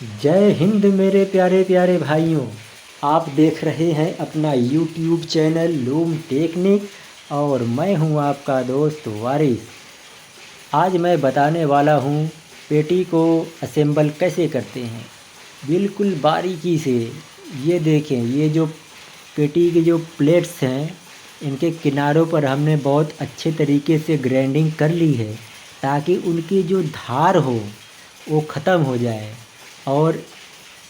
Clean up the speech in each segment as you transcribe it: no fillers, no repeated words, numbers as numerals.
जय हिंद मेरे प्यारे प्यारे भाइयों। आप देख रहे हैं अपना यूट्यूब चैनल लूम टेक्निक और मैं हूं आपका दोस्त वारिस। आज मैं बताने वाला हूं पेटी को असेंबल कैसे करते हैं, बिल्कुल बारीकी से। ये देखें, ये जो पेटी के जो प्लेट्स हैं, इनके किनारों पर हमने बहुत अच्छे तरीके से ग्राइंडिंग कर ली है ताकि उनकी जो धार हो वो ख़त्म हो जाए। और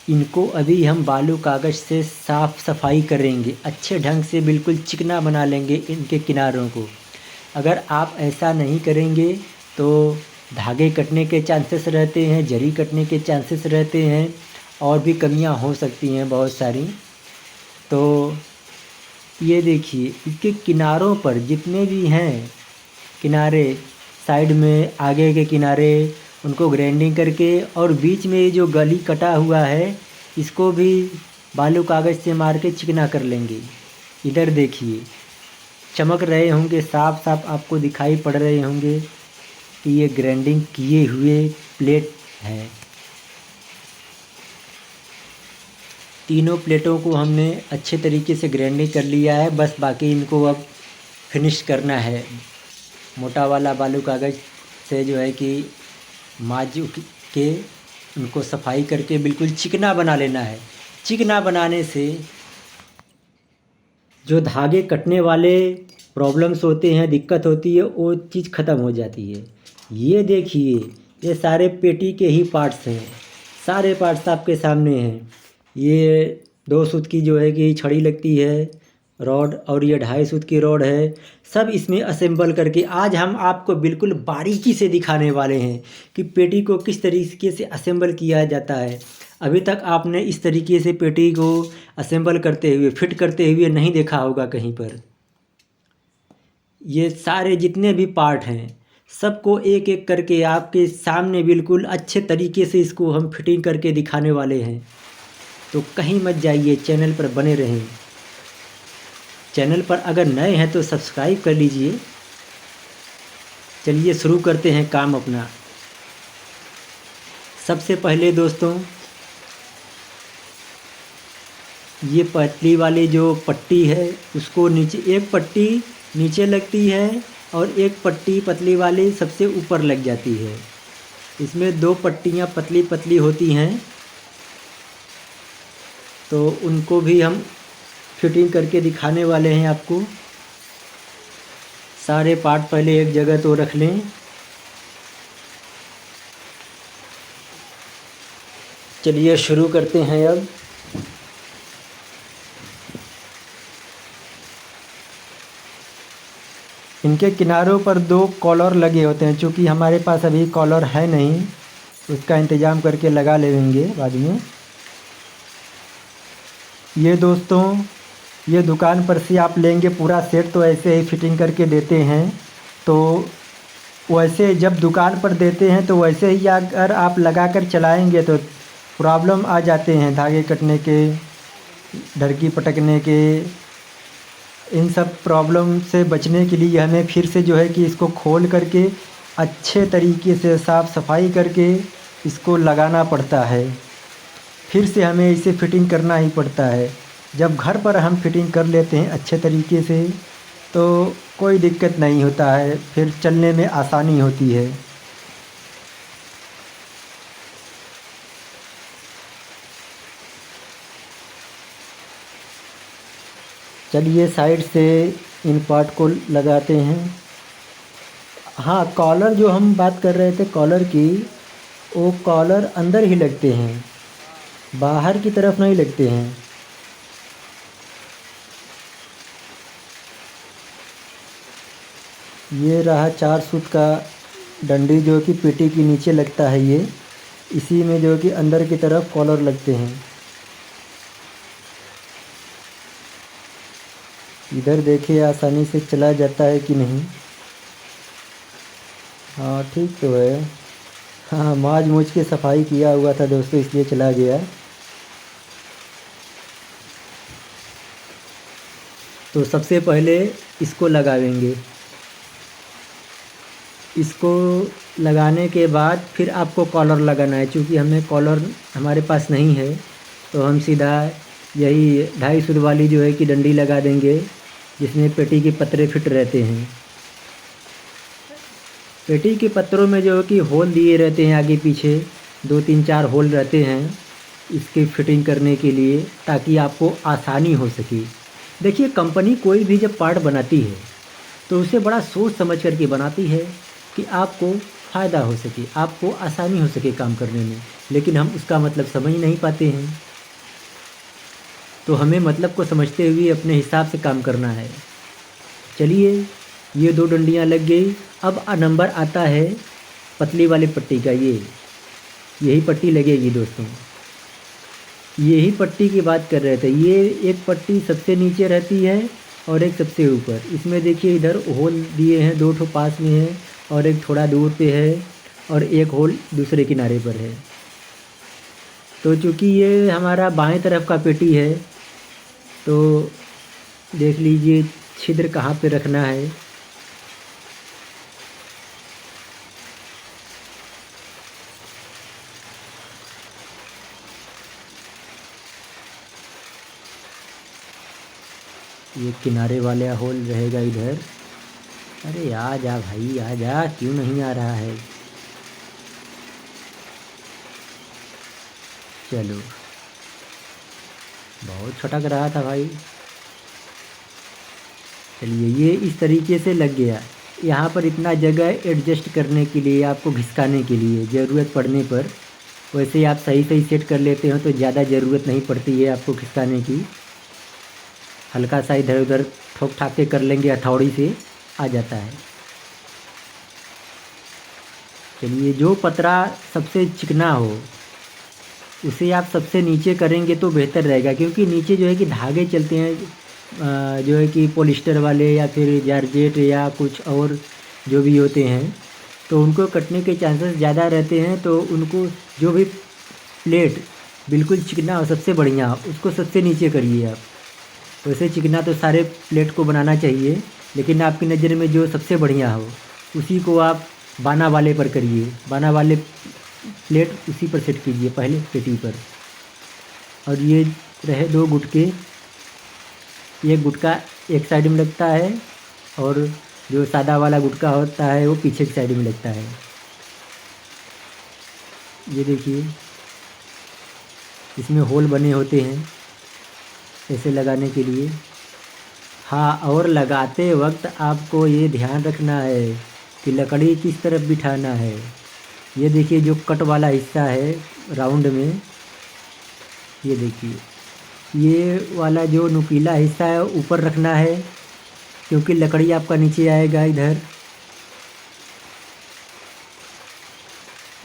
इनको अभी हम बालू कागज़ से साफ़ सफाई करेंगे, अच्छे ढंग से बिल्कुल चिकना बना लेंगे इनके किनारों को। अगर आप ऐसा नहीं करेंगे तो धागे कटने के चांसेस रहते हैं, जरी कटने के चांसेस रहते हैं और भी कमियां हो सकती हैं बहुत सारी। तो ये देखिए, इसके किनारों पर जितने भी हैं किनारे, साइड में आगे के किनारे, उनको ग्राइंडिंग करके और बीच में ये जो गली कटा हुआ है इसको भी बालू कागज़ से मार के चिकना कर लेंगे। इधर देखिए, चमक रहे होंगे, साफ साफ आपको दिखाई पड़ रहे होंगे कि ये ग्राइंडिंग किए हुए प्लेट है। तीनों प्लेटों को हमने अच्छे तरीके से ग्राइंडिंग कर लिया है, बस बाकी इनको अब फिनिश करना है। मोटा वाला बालू कागज़ से जो है कि माजू के उनको सफाई करके बिल्कुल चिकना बना लेना है। चिकना बनाने से जो धागे कटने वाले प्रॉब्लम्स होते हैं, दिक्कत होती है, वो चीज़ ख़त्म हो जाती है। ये देखिए, ये सारे पेटी के ही पार्ट्स हैं, सारे पार्ट्स आपके सामने हैं। ये 2 सूत की जो है कि छड़ी लगती है रॉड, और ये 2.5 सूत की रॉड है। सब इसमें असेंबल करके आज हम आपको बिल्कुल बारीकी से दिखाने वाले हैं कि पेटी को किस तरीके से असेंबल किया जाता है। अभी तक आपने इस तरीके से पेटी को असेंबल करते हुए, फिट करते हुए नहीं देखा होगा कहीं पर। ये सारे जितने भी पार्ट हैं सबको एक एक करके आपके सामने बिल्कुल अच्छे तरीके से इसको हम फिटिंग करके दिखाने वाले हैं। तो कहीं मत जाइए, चैनल पर बने रहें। चैनल पर अगर नए हैं तो सब्सक्राइब कर लीजिए। चलिए शुरू करते हैं काम अपना। सबसे पहले दोस्तों, ये पतली वाली जो पट्टी है उसको नीचे, एक पट्टी नीचे लगती है और एक पट्टी पतली वाली सबसे ऊपर लग जाती है। इसमें 2 पट्टियाँ पतली पतली होती हैं, तो उनको भी हम फिटिंग करके दिखाने वाले हैं आपको। सारे पार्ट पहले एक जगह तो रख लें। चलिए शुरू करते हैं अब। इनके किनारों पर 2 कॉलर लगे होते हैं, चूँकि हमारे पास अभी कॉलर है नहीं, उसका इंतज़ाम करके लगा लेंगे बाद में। ये दोस्तों, ये दुकान पर से आप लेंगे पूरा सेट तो ऐसे ही फिटिंग करके देते हैं। तो वैसे जब दुकान पर देते हैं तो वैसे ही अगर आप लगा कर चलाएँगे तो प्रॉब्लम आ जाते हैं, धागे कटने के, ढरकी पटकने के। इन सब प्रॉब्लम से बचने के लिए हमें फिर से जो है कि इसको खोल करके अच्छे तरीके से साफ़ सफाई करके इसको लगाना पड़ता है। फिर से हमें इसे फिटिंग करना ही पड़ता है। जब घर पर हम फिटिंग कर लेते हैं अच्छे तरीके से तो कोई दिक्कत नहीं होता है, फिर चलने में आसानी होती है। चलिए साइड से इन पार्ट को लगाते हैं। हाँ, कॉलर जो हम बात कर रहे थे कॉलर की, वो कॉलर अंदर ही लगते हैं, बाहर की तरफ नहीं लगते हैं। ये रहा 4 सूत का डंडी जो कि पेटी के नीचे लगता है, ये इसी में जो कि अंदर की तरफ कॉलर लगते हैं। इधर देखिए आसानी से चला जाता है कि नहीं। हाँ ठीक तो है। हाँ, माज मूछ के सफाई किया हुआ था दोस्तों, इसलिए चला गया। तो सबसे पहले इसको लगाएंगे। इसको लगाने के बाद फिर आपको कॉलर लगाना है। चूँकि हमें कॉलर हमारे पास नहीं है तो हम सीधा यही 2.5 सूत वाली जो है कि डंडी लगा देंगे, जिसमें पेटी के पत्रे फिट रहते हैं। पेटी के पत्रों में जो है कि होल दिए रहते हैं, आगे पीछे 2 3 4 होल रहते हैं इसकी फिटिंग करने के लिए, ताकि आपको आसानी हो सके। देखिए, कंपनी कोई भी जब पार्ट बनाती है तो उसे बड़ा सोच समझ कर के बनाती है कि आपको फ़ायदा हो सके, आपको आसानी हो सके काम करने में। लेकिन हम उसका मतलब समझ नहीं पाते हैं, तो हमें मतलब को समझते हुए अपने हिसाब से काम करना है। चलिए, ये 2 डंडियाँ लग गई। अब नंबर आता है पतली वाली पट्टी का। यही पट्टी लगेगी दोस्तों, यही पट्टी की बात कर रहे थे। ये एक पट्टी सबसे नीचे रहती है और एक सबसे ऊपर। इसमें देखिए इधर होल दिए हैं, 2 ठो पास में है और एक थोड़ा दूर पे है और एक होल दूसरे किनारे पर है। तो चूँकि ये हमारा बाएं तरफ का पेटी है तो देख लीजिए छिद्र कहाँ पे रखना है। ये किनारे वाला होल रहेगा इधर। अरे आ जा भाई, आ जा, क्यों नहीं आ रहा है? चलो, बहुत छटक रहा था भाई। चलिए, ये इस तरीके से लग गया। यहाँ पर इतना जगह एडजस्ट करने के लिए, आपको घिसकाने के लिए ज़रूरत पड़ने पर, वैसे आप सही सही सेट कर लेते हो तो ज़्यादा ज़रूरत नहीं पड़ती है आपको घिसकाने की। हल्का सा इधर उधर ठोक ठाक के कर लेंगे, हथौड़ी से आ जाता है। चलिए, जो पतरा सबसे चिकना हो उसे आप सबसे नीचे करेंगे तो बेहतर रहेगा, क्योंकि नीचे जो है कि धागे चलते हैं, जो है कि पॉलिस्टर वाले या फिर जारजेट या कुछ और जो भी होते हैं, तो उनको कटने के चांसेस ज़्यादा रहते हैं। तो उनको जो भी प्लेट बिल्कुल चिकना और सबसे बढ़िया उसको सबसे नीचे करिए आप। वैसे चिकना तो सारे प्लेट को बनाना चाहिए, लेकिन आपकी नज़र में जो सबसे बढ़िया हो उसी को आप बाना वाले पर करिए। बाना वाले प्लेट उसी पर सेट कीजिए पहले पेटी पर। और ये रहे 2 गुटके। ये गुटका एक साइड में लगता है और जो सादा वाला गुटका होता है वो पीछे की साइड में लगता है। ये देखिए, इसमें होल बने होते हैं ऐसे लगाने के लिए। हाँ, और लगाते वक्त आपको ये ध्यान रखना है कि लकड़ी किस तरफ बिठाना है। ये देखिए, जो कट वाला हिस्सा है राउंड में, ये देखिए, ये वाला जो नुकीला हिस्सा है ऊपर रखना है, क्योंकि लकड़ी आपका नीचे आएगा इधर।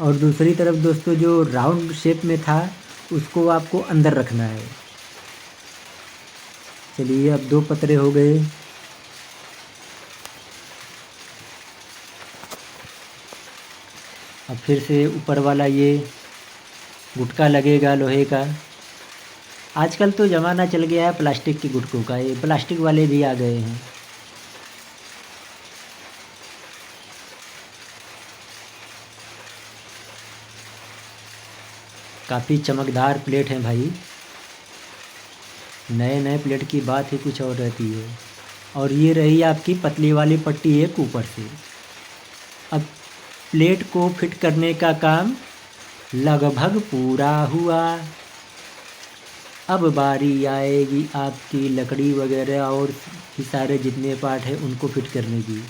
और दूसरी तरफ दोस्तों, जो राउंड शेप में था उसको आपको अंदर रखना है। चलिए, अब 2 पतरे हो गए। अब फिर से ऊपर वाला ये गुटका लगेगा लोहे का। आजकल तो ज़माना चल गया है प्लास्टिक के गुटकों का, ये प्लास्टिक वाले भी आ गए हैं। काफ़ी चमकदार प्लेट हैं भाई। नए नए प्लेट की बात ही कुछ और रहती है। और ये रही आपकी पतली वाली पट्टी एक ऊपर से। अब प्लेट को फिट करने का काम लगभग पूरा हुआ। अब बारी आएगी आपकी लकड़ी वगैरह और सारे जितने पार्ट हैं उनको फिट करने की।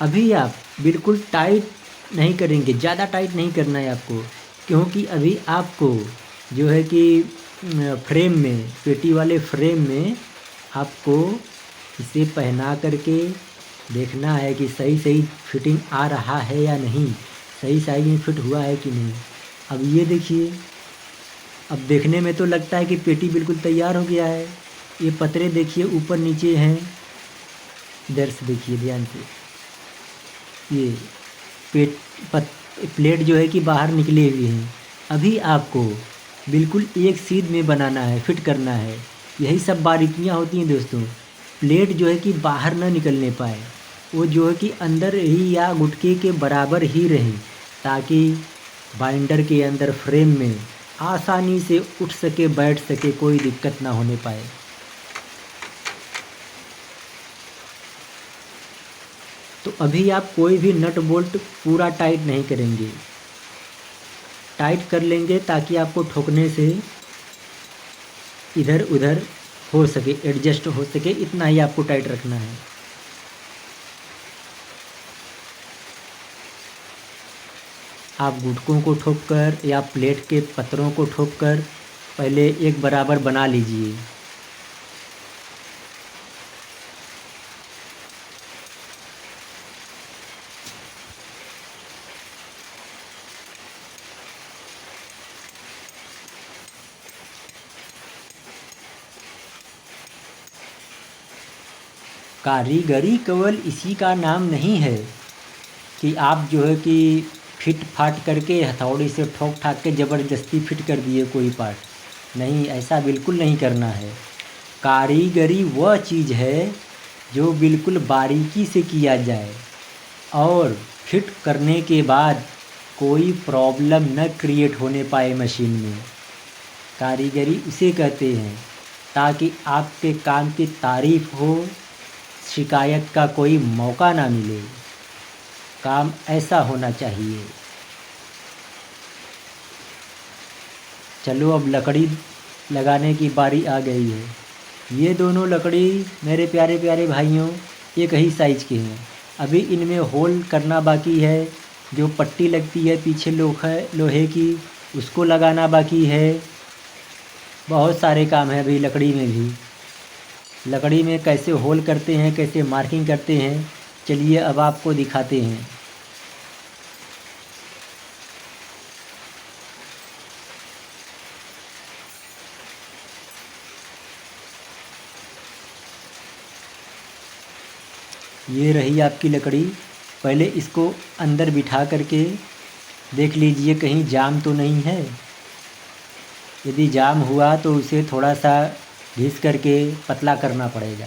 अभी आप बिल्कुल टाइट नहीं करेंगे, ज़्यादा टाइट नहीं करना है आपको, क्योंकि अभी आपको जो है कि फ्रेम में, पेटी वाले फ्रेम में आपको इसे पहना करके देखना है कि सही सही फिटिंग आ रहा है या नहीं, सही साइज में फिट हुआ है कि नहीं। अब ये देखिए, अब देखने में तो लगता है कि पेटी बिल्कुल तैयार हो गया है। ये पतरे देखिए ऊपर नीचे हैं, इधर से देखिए ध्यान से। ये प्लेट जो है कि बाहर निकले हुए हैं। अभी आपको बिल्कुल एक सीध में बनाना है, फिट करना है। यही सब बारीकियां होती हैं दोस्तों, प्लेट जो है कि बाहर ना निकलने पाए। वो जो है कि अंदर ही या गुटके के बराबर ही रहे, ताकि बाइंडर के अंदर फ्रेम में आसानी से उठ सके, बैठ सके, कोई दिक्कत ना होने पाए। तो अभी आप कोई भी नट बोल्ट पूरा टाइट नहीं करेंगे, टाइट कर लेंगे ताकि आपको ठोकने से इधर उधर हो सके, एडजस्ट हो सके, इतना ही आपको टाइट रखना है। आप गुटकों को ठोककर या प्लेट के पत्तरों को ठोककर पहले एक बराबर बना लीजिए। कारीगरी केवल इसी का नाम नहीं है कि आप जो है कि फिट फाट करके हथौड़ी से ठोक ठाक के ज़बरदस्ती फिट कर दिए कोई पार्ट। नहीं, ऐसा बिल्कुल नहीं करना है। कारीगरी वह चीज़ है जो बिल्कुल बारीकी से किया जाए और फिट करने के बाद कोई प्रॉब्लम न क्रिएट होने पाए मशीन में। कारीगरी उसे कहते हैं, ताकि आपके काम की तारीफ़ हो, शिकायत का कोई मौका ना मिले। काम ऐसा होना चाहिए। चलो अब लकड़ी लगाने की बारी आ गई है। ये दोनों लकड़ी मेरे प्यारे प्यारे भाइयों एक ही साइज़ के हैं। अभी इनमें होल करना बाकी है। जो पट्टी लगती है पीछे लोहे की, उसको लगाना बाकी है। बहुत सारे काम हैं अभी लकड़ी में भी। लकड़ी में कैसे होल करते हैं, कैसे मार्किंग करते हैं, चलिए अब आपको दिखाते हैं। ये रही आपकी लकड़ी। पहले इसको अंदर बिठा करके देख लीजिए कहीं जाम तो नहीं है। यदि जाम हुआ तो उसे थोड़ा सा घिस करके पतला करना पड़ेगा।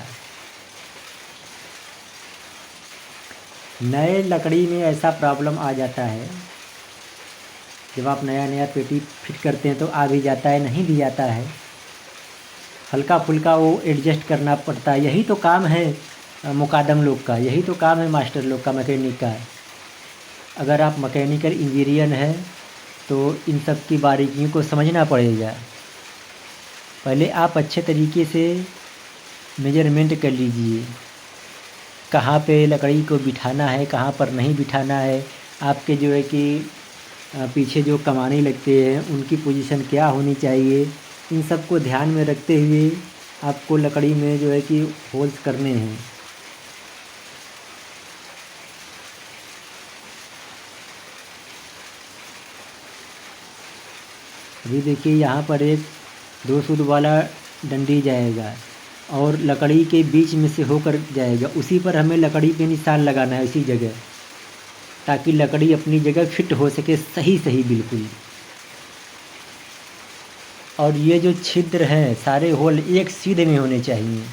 नए लकड़ी में ऐसा प्रॉब्लम आ जाता है, जब आप नया नया पेटी फिट करते हैं तो आ भी जाता है, नहीं भी आता है, हल्का फुल्का वो एडजस्ट करना पड़ता है। यही तो काम है मुकादम लोग का, यही तो काम है मास्टर लोग का, मैकेनिक का। अगर आप मैकेनिकल इंजीनियर हैं तो इन सब की बारीकियों को समझना पड़ेगा। पहले आप अच्छे तरीके से मेजरमेंट कर लीजिए, कहाँ पे लकड़ी को बिठाना है, कहाँ पर नहीं बिठाना है। आपके जो है कि पीछे जो कमाने लगते हैं उनकी पोजीशन क्या होनी चाहिए, इन सब को ध्यान में रखते हुए आपको लकड़ी में जो है कि होल्स करने हैं। अभी देखिए यहाँ पर एक 2 सूत वाला डंडी जाएगा और लकड़ी के बीच में से होकर जाएगा। उसी पर हमें लकड़ी पे निशान लगाना है, उसी जगह, ताकि लकड़ी अपनी जगह फिट हो सके सही सही बिल्कुल। और ये जो छिद्र हैं सारे होल एक सीधे में होने चाहिए।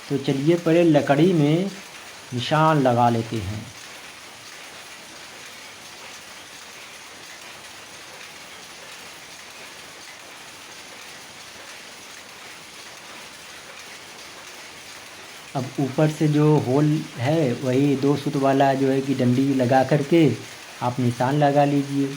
तो चलिए पहले लकड़ी में निशान लगा लेते हैं। अब ऊपर से जो होल है वही 2 सूत वाला जो है कि डंडी लगा करके आप निशान लगा लीजिए।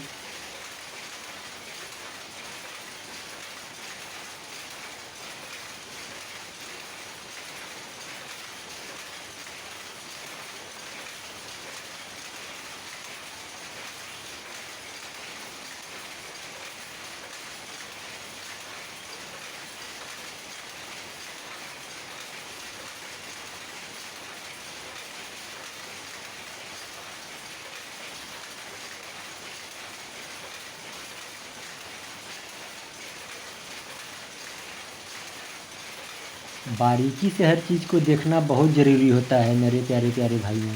बारीकी से हर चीज़ को देखना बहुत ज़रूरी होता है मेरे प्यारे प्यारे भाइयों।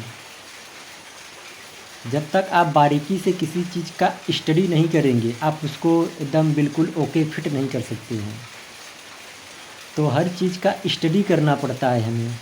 जब तक आप बारीकी से किसी चीज़ का स्टडी नहीं करेंगे, आप उसको एकदम बिल्कुल ओके फिट नहीं कर सकते हैं। तो हर चीज़ का स्टडी करना पड़ता है हमें।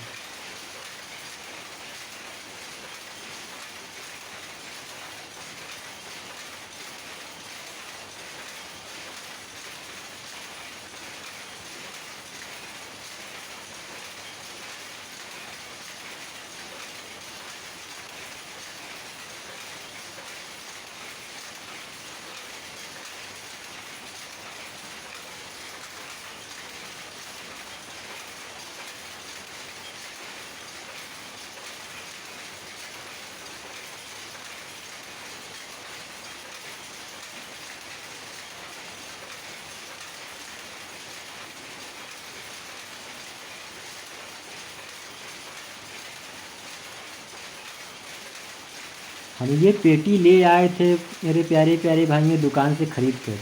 हम ये पेटी ले आए थे मेरे प्यारे प्यारे भाइयों दुकान से ख़रीद कर।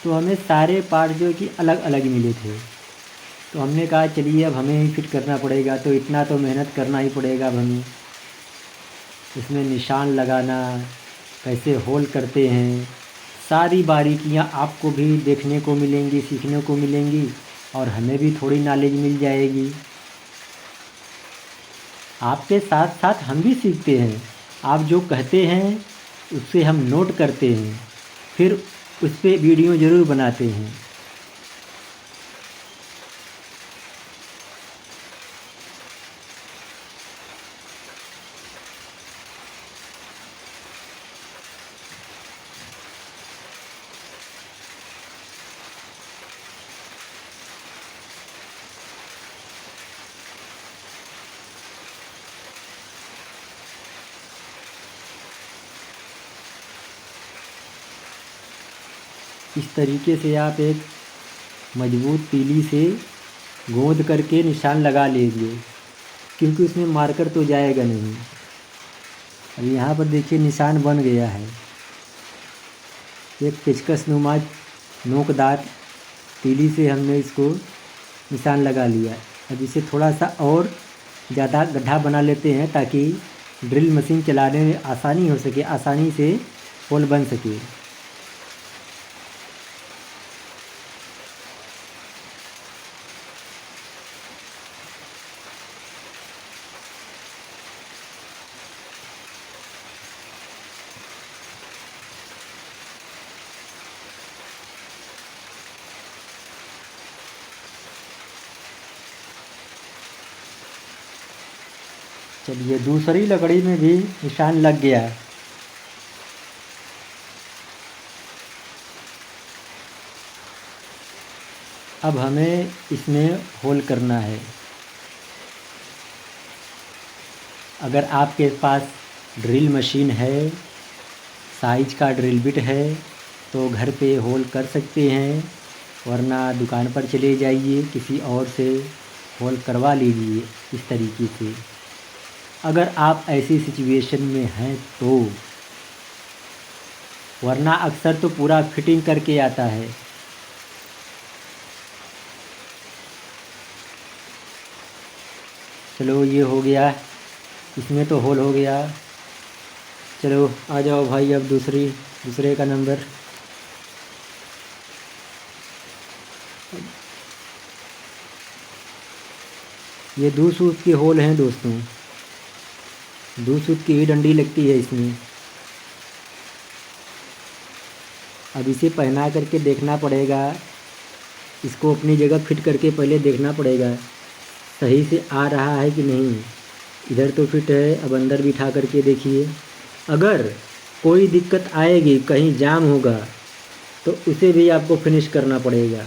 तो हमें सारे पार्ट जो है कि अलग अलग मिले थे। तो हमने कहा चलिए अब हमें ही फिट करना पड़ेगा, तो इतना तो मेहनत करना ही पड़ेगा अब हमें। इसमें निशान लगाना, कैसे होल करते हैं, सारी बारीकियां आपको भी देखने को मिलेंगी, सीखने को मिलेंगी और हमें भी थोड़ी नॉलेज मिल जाएगी। आपके साथ साथ हम भी सीखते हैं। आप जो कहते हैं उससे हम नोट करते हैं, फिर उस पर वीडियो ज़रूर बनाते हैं। इस तरीके से आप एक मजबूत तीली से गोंद करके निशान लगा लीजिए, क्योंकि उसमें मार्कर तो जाएगा नहीं। अब यहाँ पर देखिए निशान बन गया है। एक पेचकस नुमा नोकदार तीली से हमने इसको निशान लगा लिया। अब इसे थोड़ा सा और ज़्यादा गड्ढा बना लेते हैं ताकि ड्रिल मशीन चलाने में आसानी हो सके, आसानी से होल बन सके। चलिए दूसरी लकड़ी में भी निशान लग गया। अब हमें इसमें होल करना है। अगर आपके पास ड्रिल मशीन है, साइज का ड्रिल बिट है, तो घर पे होल कर सकते हैं, वरना दुकान पर चले जाइए, किसी और से होल करवा लीजिए इस तरीके से। अगर आप ऐसी सिचुएशन में हैं तो, वरना अक्सर तो पूरा फिटिंग करके आता है। चलो ये हो गया, इसमें तो होल हो गया। चलो आ जाओ भाई, अब दूसरे का नंबर। ये दूर सूत के होल हैं दोस्तों, दूर सूत की ही डंडी लगती है इसमें। अब इसे पहना करके देखना पड़ेगा, इसको अपनी जगह फिट करके पहले देखना पड़ेगा सही से आ रहा है कि नहीं। इधर तो फिट है, अब अंदर बिठा करके देखिए। अगर कोई दिक्कत आएगी, कहीं जाम होगा, तो उसे भी आपको फिनिश करना पड़ेगा।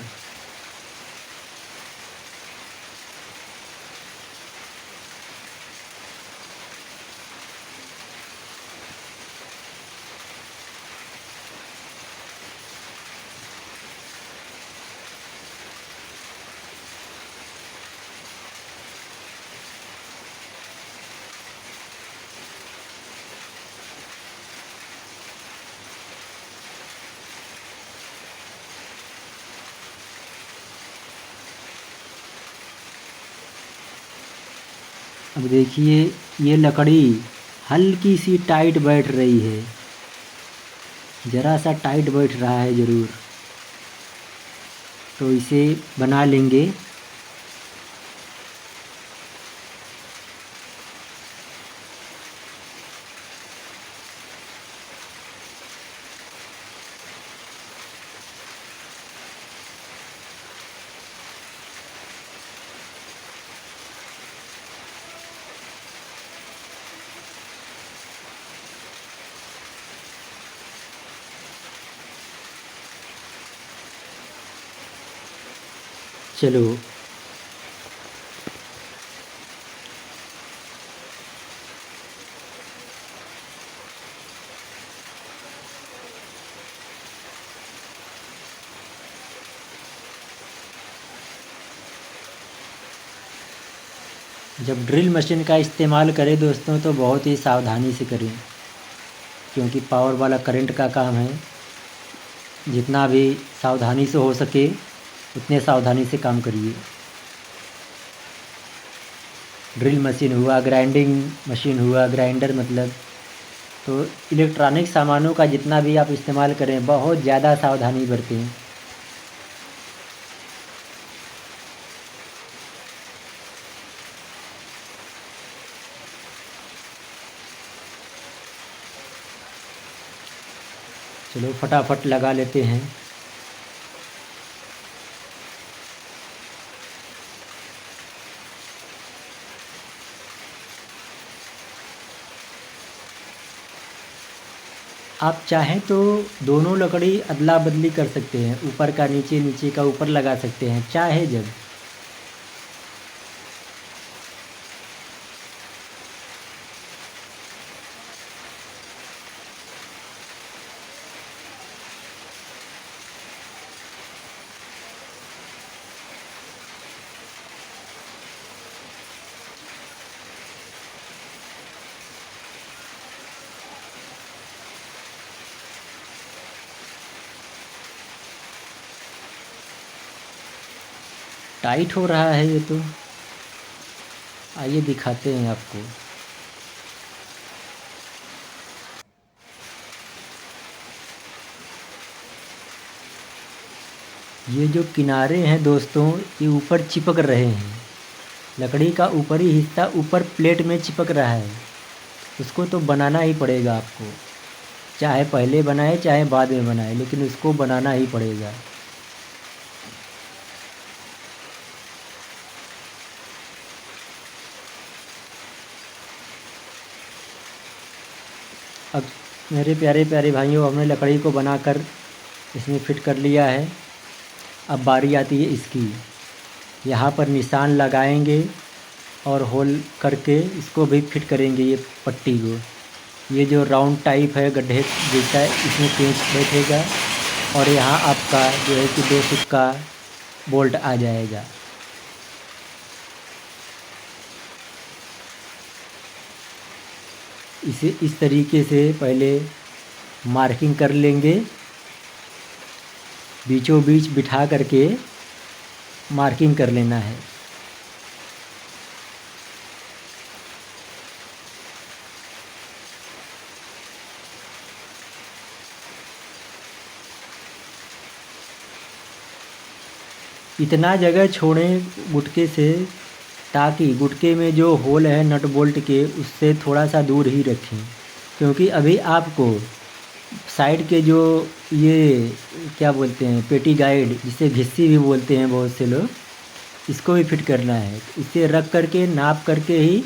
अब देखिए ये लकड़ी हल्की सी टाइट बैठ रही है, ज़रा सा टाइट बैठ रहा है ज़रूर, तो इसे बना लेंगे। चलो जब ड्रिल मशीन का इस्तेमाल करें दोस्तों तो बहुत ही सावधानी से करें, क्योंकि पावर वाला करंट का काम है। जितना भी सावधानी से हो सके उतने सावधानी से काम करिए। ड्रिल मशीन हुआ, ग्राइंडिंग मशीन हुआ, ग्राइंडर मतलब, तो इलेक्ट्रॉनिक सामानों का जितना भी आप इस्तेमाल करें बहुत ज़्यादा सावधानी बरतें। चलो फटाफट लगा लेते हैं। आप चाहें तो दोनों लकड़ी अदला बदली कर सकते हैं, ऊपर का नीचे, नीचे का ऊपर लगा सकते हैं, चाहे जब। टाइट हो रहा है ये तो, आइए दिखाते हैं आपको। ये जो किनारे हैं दोस्तों, ये ऊपर चिपक रहे हैं। लकड़ी का ऊपरी हिस्सा ऊपर प्लेट में चिपक रहा है, उसको तो बनाना ही पड़ेगा आपको, चाहे पहले बनाए चाहे बाद में बनाए, लेकिन उसको बनाना ही पड़ेगा। अब मेरे प्यारे प्यारे भाइयों, हमने लकड़ी को बनाकर इसमें फिट कर लिया है। अब बारी आती है इसकी। यहाँ पर निशान लगाएंगे और होल करके इसको भी फिट करेंगे, ये पट्टी को। ये जो राउंड टाइप है गड्ढे जैसा, इसमें पेंच बैठेगा और यहाँ आपका जो है कि 2 सूत का बोल्ट आ जाएगा। इसे इस तरीके से पहले मार्किंग कर लेंगे, बीचों बीच बिठा करके मार्किंग कर लेना है। इतना जगह छोड़ें गुटके से, ताकि गुटके में जो होल है नट बोल्ट के, उससे थोड़ा सा दूर ही रखें, क्योंकि अभी आपको साइड के जो ये क्या बोलते हैं, पेटी गाइड, जिसे घिस्सी भी बोलते हैं बहुत से लोग, इसको भी फिट करना है। इसे रख करके नाप करके ही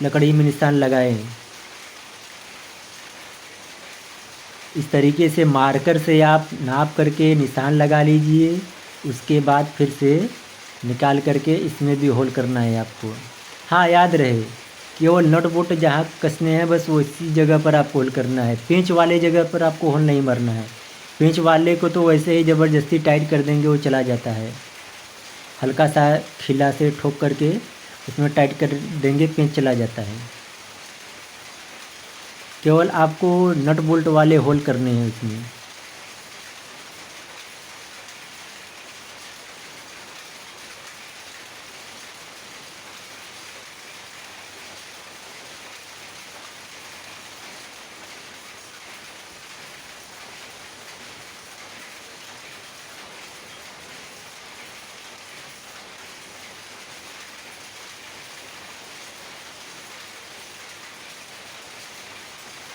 लकड़ी में निशान लगाएं। इस तरीके से मार्कर से आप नाप करके निशान लगा लीजिए। उसके बाद फिर से निकाल करके इसमें भी होल करना है आपको। हाँ, याद रहे, केवल नट बोल्ट जहाँ कसने हैं बस उसी जगह पर आपको होल करना है। पेंच वाले जगह पर आपको होल नहीं मारना है। पेंच वाले को तो वैसे ही ज़बरदस्ती टाइट कर देंगे, वो चला जाता है। हल्का सा खिला से ठोक करके उसमें टाइट कर देंगे, पेंच चला जाता है। केवल आपको नट बोल्ट वाले होल करने हैं उसमें।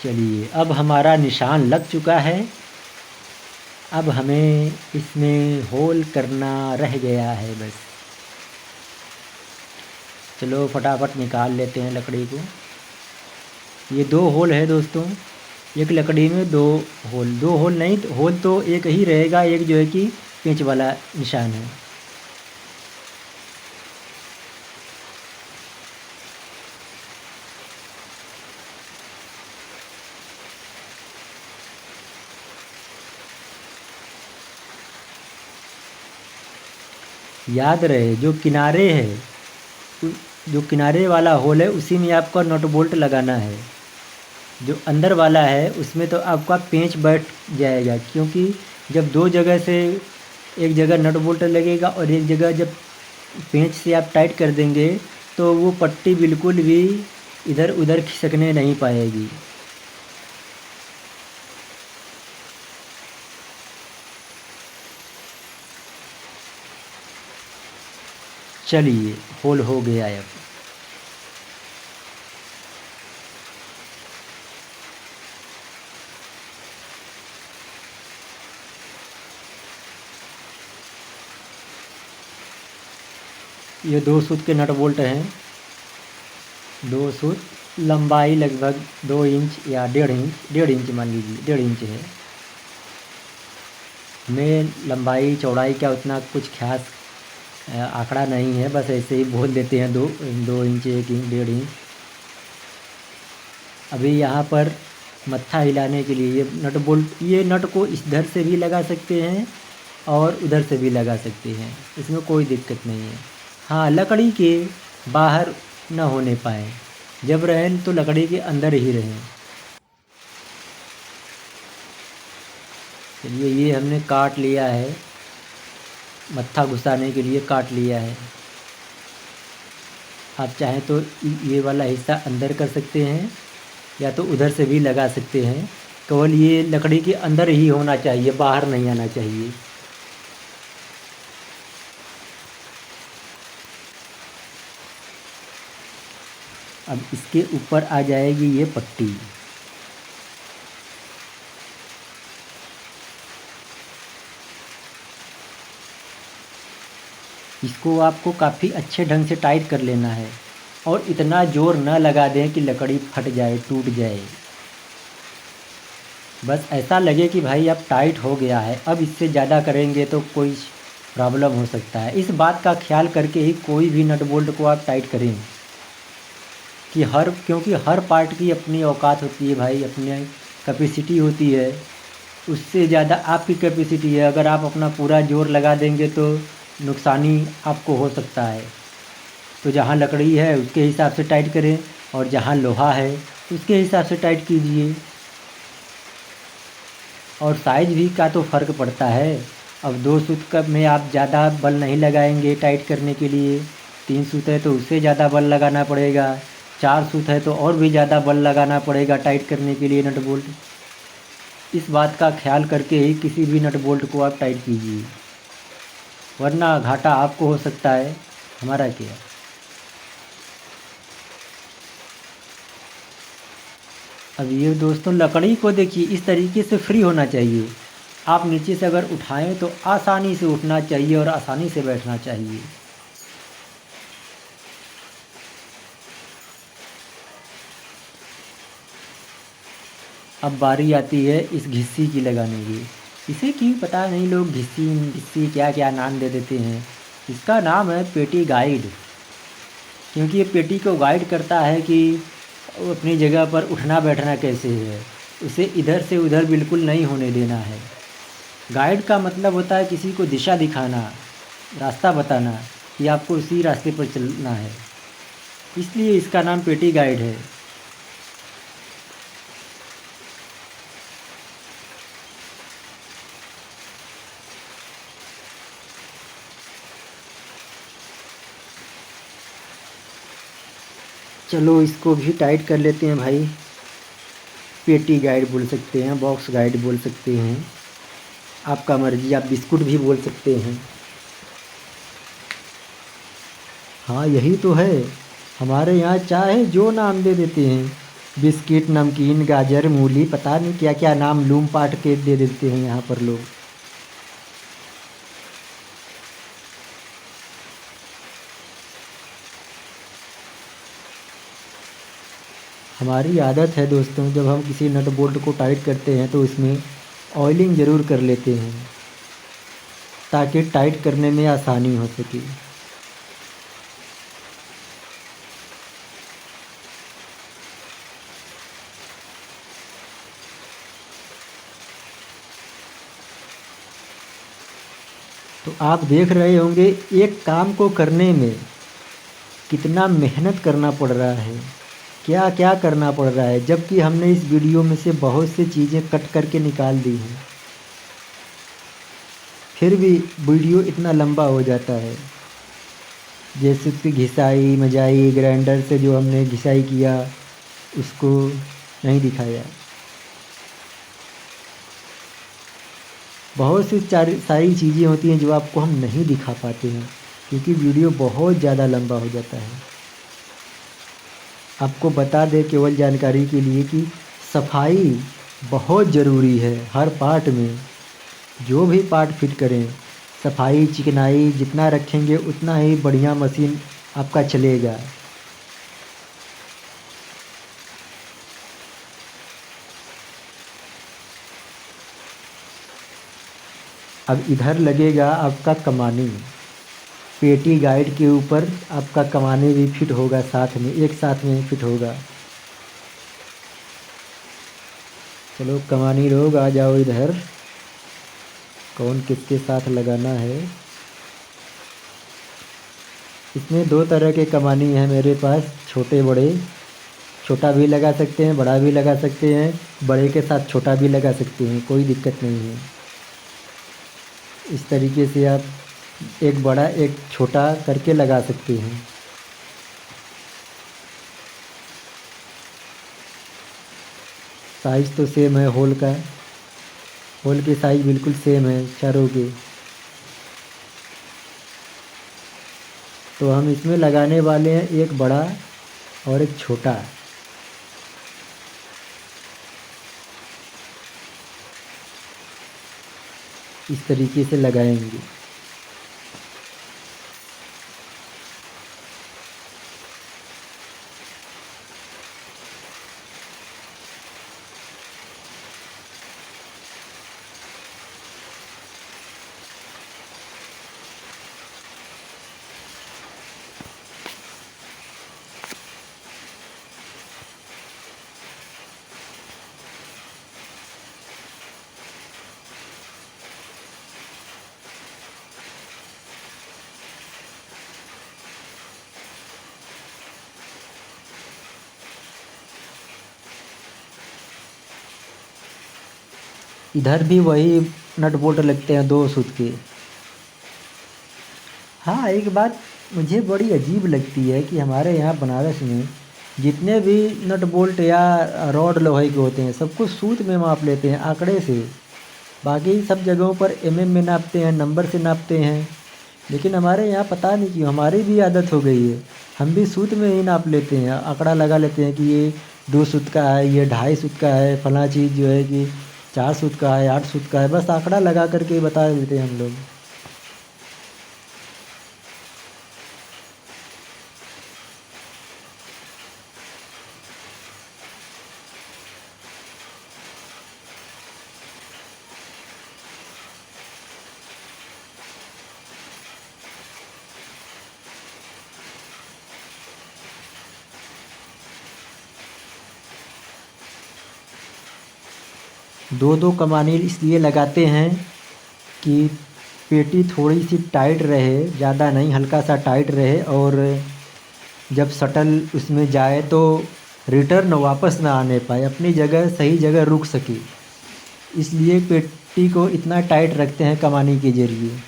चलिए अब हमारा निशान लग चुका है। अब हमें इसमें होल करना रह गया है बस। चलो फटाफट निकाल लेते हैं लकड़ी को। ये 2 होल है दोस्तों, एक लकड़ी में 2 होल, 2 होल नहीं तो होल तो एक ही रहेगा, एक जो है कि पेंच वाला निशान है। याद रहे जो किनारे है, जो किनारे वाला होल है उसी में आपका नट बोल्ट लगाना है। जो अंदर वाला है उसमें तो आपका पेंच बैठ जाएगा, क्योंकि जब 2 जगह से एक जगह नट बोल्ट लगेगा और एक जगह जब पेंच से आप टाइट कर देंगे तो वो पट्टी बिल्कुल भी इधर उधर खिसकने नहीं पाएगी। चलिए होल हो गया है अब। ये 2 सूत के नट बोल्ट हैं। 2 सूत, लंबाई लगभग 2 इंच या 1.5 इंच मान लीजिए, 1.5 इंच है। में लंबाई चौड़ाई का उतना कुछ खास आंकड़ा नहीं है, बस ऐसे ही बोल देते हैं 2 इंच, 1 इंच, 1.5 इंच। अभी यहाँ पर मत्था हिलाने के लिए ये नट बोल्ट, ये नट को इधर से भी लगा सकते हैं और उधर से भी लगा सकते हैं, इसमें कोई दिक्कत नहीं है। हाँ, लकड़ी के बाहर न होने पाए, जब रहें तो लकड़ी के अंदर ही रहें। चलिए ये हमने काट लिया है, मत्था घुसाने के लिए काट लिया है। आप चाहें तो ये वाला हिस्सा अंदर कर सकते हैं या तो उधर से भी लगा सकते हैं। केवल ये लकड़ी के अंदर ही होना चाहिए, बाहर नहीं आना चाहिए। अब इसके ऊपर आ जाएगी ये पट्टी। इसको आपको काफ़ी अच्छे ढंग से टाइट कर लेना है और इतना ज़ोर न लगा दें कि लकड़ी फट जाए, टूट जाए। बस ऐसा लगे कि भाई अब टाइट हो गया है। अब इससे ज़्यादा करेंगे तो कोई प्रॉब्लम हो सकता है। इस बात का ख्याल करके ही कोई भी नट बोल्ट को आप टाइट करें कि क्योंकि हर पार्ट की अपनी औकात होती है भाई, अपनी कैपेसिटी होती है। उससे ज़्यादा आपकी कैपेसिटी है, अगर आप अपना पूरा ज़ोर लगा देंगे तो नुकसानी आपको हो सकता है। तो जहाँ लकड़ी है उसके हिसाब से टाइट करें और जहाँ लोहा है उसके हिसाब से टाइट कीजिए। और साइज़ भी का तो फ़र्क पड़ता है। अब 2 सूत का में आप ज़्यादा बल नहीं लगाएंगे टाइट करने के लिए, 3 सूत है तो उससे ज़्यादा बल लगाना पड़ेगा, 4 सूत है तो और भी ज़्यादा बल लगाना पड़ेगा टाइट करने के लिए नट बोल्ट। इस बात का ख्याल करके ही किसी भी नट बोल्ट को आप टाइट कीजिए, वरना घाटा आपको हो सकता है, हमारा क्या। अब ये दोस्तों लकड़ी को देखिए इस तरीके से फ्री होना चाहिए। आप नीचे से अगर उठाएं तो आसानी से उठना चाहिए और आसानी से बैठना चाहिए। अब बारी आती है इस घिस्सी की लगाने की। इसे क्यों पता नहीं लोग घिस्सी घिस्सी क्या क्या नाम दे देते हैं। इसका नाम है पेटी गाइड, क्योंकि ये पेटी को गाइड करता है कि वो अपनी जगह पर उठना बैठना कैसे है, उसे इधर से उधर बिल्कुल नहीं होने देना है। गाइड का मतलब होता है किसी को दिशा दिखाना, रास्ता बताना कि आपको उसी रास्ते पर चलना है, इसलिए इसका नाम पेटी गाइड है। चलो इसको भी टाइट कर लेते हैं भाई। पेटी गाइड बोल सकते हैं, बॉक्स गाइड बोल सकते हैं, आपका मर्जी, आप बिस्कुट भी बोल सकते हैं। हाँ यही तो है, हमारे यहाँ चाहे जो नाम दे देते हैं, बिस्किट, नमकीन, गाजर, मूली, पता नहीं क्या क्या नाम लूम पाट के दे देते हैं यहाँ पर लोग। हमारी आदत है दोस्तों, जब हम किसी नट बोल्ट को टाइट करते हैं तो उसमें ऑयलिंग ज़रूर कर लेते हैं ताकि टाइट करने में आसानी हो सके। तो आप देख रहे होंगे एक काम को करने में कितना मेहनत करना पड़ रहा है, क्या क्या करना पड़ रहा है, जबकि हमने इस वीडियो में से बहुत सी चीज़ें कट करके निकाल दी हैं, फिर भी वीडियो इतना लंबा हो जाता है। जैसे उसकी घिसाई मजाई, ग्राइंडर से जो हमने घिसाई किया उसको नहीं दिखाया। बहुत सी सारी चीज़ें होती हैं जो आपको हम नहीं दिखा पाते हैं क्योंकि वीडियो बहुत ज़्यादा लंबा हो जाता है। आपको बता दें केवल जानकारी के लिए कि सफाई बहुत ज़रूरी है हर पार्ट में। जो भी पार्ट फिट करें, सफाई चिकनाई जितना रखेंगे उतना ही बढ़िया मशीन आपका चलेगा। अब इधर लगेगा आपका कमानी, पेटी गाइड के ऊपर आपका कमानी भी फिट होगा, साथ में एक साथ में फिट होगा। चलो कमानी लोग आ जाओ इधर, कौन किसके साथ लगाना है। इसमें दो तरह के कमानी हैं मेरे पास, छोटे बड़े। छोटा भी लगा सकते हैं, बड़ा भी लगा सकते हैं, बड़े के साथ छोटा भी लगा सकते हैं, कोई दिक्कत नहीं है। इस तरीके से आप एक बड़ा एक छोटा करके लगा सकते हैं। साइज़ तो सेम है, होल का होल की साइज़ बिल्कुल सेम है चारों के। तो हम इसमें लगाने वाले हैं एक बड़ा और एक छोटा। इस तरीके से लगाएंगे। इधर भी वही नट बोल्ट लगते हैं 2 सूत के। हाँ, एक बात मुझे बड़ी अजीब लगती है कि हमारे यहाँ बनारस में जितने भी नट बोल्ट या रॉड लोहे के होते हैं सबको सूत में माप लेते हैं, आंकड़े से। बाकी सब जगहों पर एमएम में नापते हैं, नंबर से नापते हैं। लेकिन हमारे यहाँ पता नहीं क्यों हमारी भी आदत हो गई है, हम भी सूत में ही नाप लेते हैं, आंकड़ा लगा लेते हैं कि ये 2 सूत का है, ये 2.5 सूत का है, फलां चीज़ जो है कि 4 सूत का है, 8 सूत का है, बस आंकड़ा लगा करके बता देते हैं हम लोग। दो दो कमानी इसलिए लगाते हैं कि पेटी थोड़ी सी टाइट रहे, ज़्यादा नहीं, हल्का सा टाइट रहे, और जब शटल उसमें जाए तो रिटर्न वापस ना आने पाए, अपनी जगह सही जगह रुक सके। इसलिए पेटी को इतना टाइट रखते हैं कमानी के ज़रिए।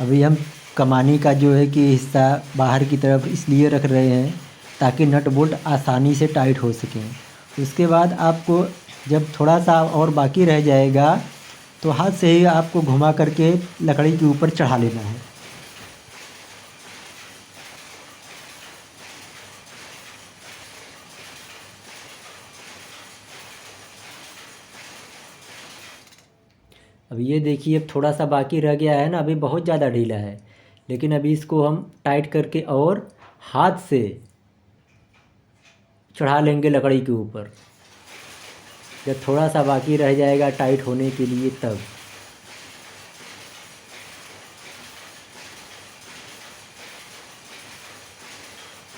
अभी हम कमानी का जो है कि हिस्सा बाहर की तरफ इसलिए रख रहे हैं ताकि नट बोल्ट आसानी से टाइट हो सकें। उसके बाद आपको जब थोड़ा सा और बाकी रह जाएगा तो हाथ से ही आपको घुमा करके लकड़ी के ऊपर चढ़ा लेना है। अब ये देखिए, अब थोड़ा सा बाकी रह गया है ना, अभी बहुत ज़्यादा ढीला है, लेकिन अभी इसको हम टाइट करके और हाथ से चढ़ा लेंगे लकड़ी के ऊपर। जब थोड़ा सा बाकी रह जाएगा टाइट होने के लिए तब।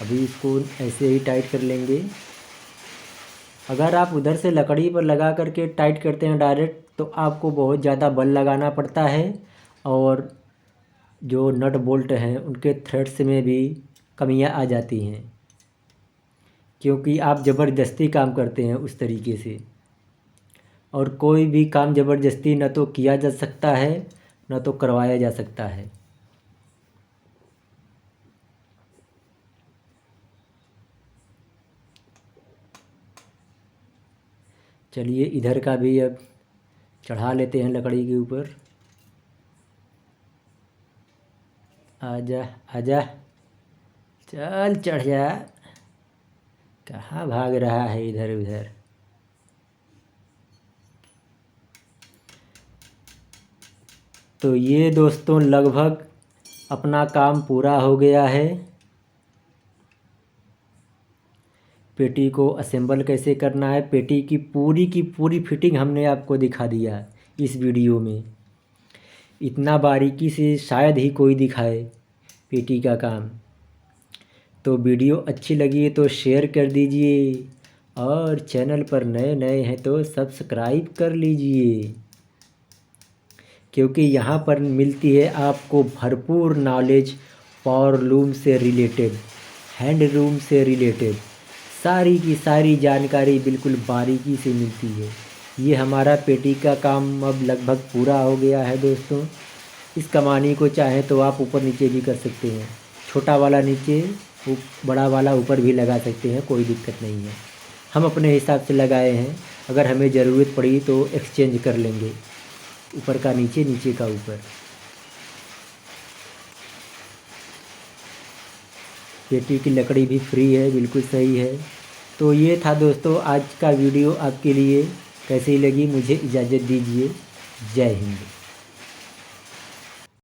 अभी इसको ऐसे ही टाइट कर लेंगे। अगर आप उधर से लकड़ी पर लगा करके टाइट करते हैं डायरेक्ट तो आपको बहुत ज़्यादा बल लगाना पड़ता है और जो नट बोल्ट हैं उनके थ्रेड्स में भी कमियां आ जाती हैं, क्योंकि आप ज़बरदस्ती काम करते हैं उस तरीके से। और कोई भी काम ज़बरदस्ती न तो किया जा सकता है न तो करवाया जा सकता है। चलिए इधर का भी अब चढ़ा लेते हैं लकड़ी के ऊपर। आजा आजा, चल चढ़ जा, कहाँ भाग रहा है इधर उधर। तो ये दोस्तों लगभग अपना काम पूरा हो गया है। पेटी को असेंबल कैसे करना है, पेटी की पूरी फिटिंग हमने आपको दिखा दिया इस वीडियो में। इतना बारीकी से शायद ही कोई दिखाए पेटी का काम। तो वीडियो अच्छी लगी तो शेयर कर दीजिए और चैनल पर नए नए हैं तो सब्सक्राइब कर लीजिए, क्योंकि यहाँ पर मिलती है आपको भरपूर नॉलेज पावरलूम से रिलेटेड, हैंडलूम से रिलेटेड सारी की सारी जानकारी बिल्कुल बारीकी से मिलती है। ये हमारा पेटी का काम अब लगभग पूरा हो गया है दोस्तों। इस कमानी को चाहें तो आप ऊपर नीचे भी कर सकते हैं, छोटा वाला नीचे बड़ा वाला ऊपर भी लगा सकते हैं, कोई दिक्कत नहीं है। हम अपने हिसाब से लगाए हैं, अगर हमें ज़रूरत पड़ी तो एक्सचेंज कर लेंगे, ऊपर का नीचे नीचे का ऊपर। पेटी की लकड़ी भी फ्री है, बिल्कुल सही है। तो ये था दोस्तों आज का वीडियो आपके लिए। कैसी लगी मुझे इजाज़त दीजिए। जय हिंद।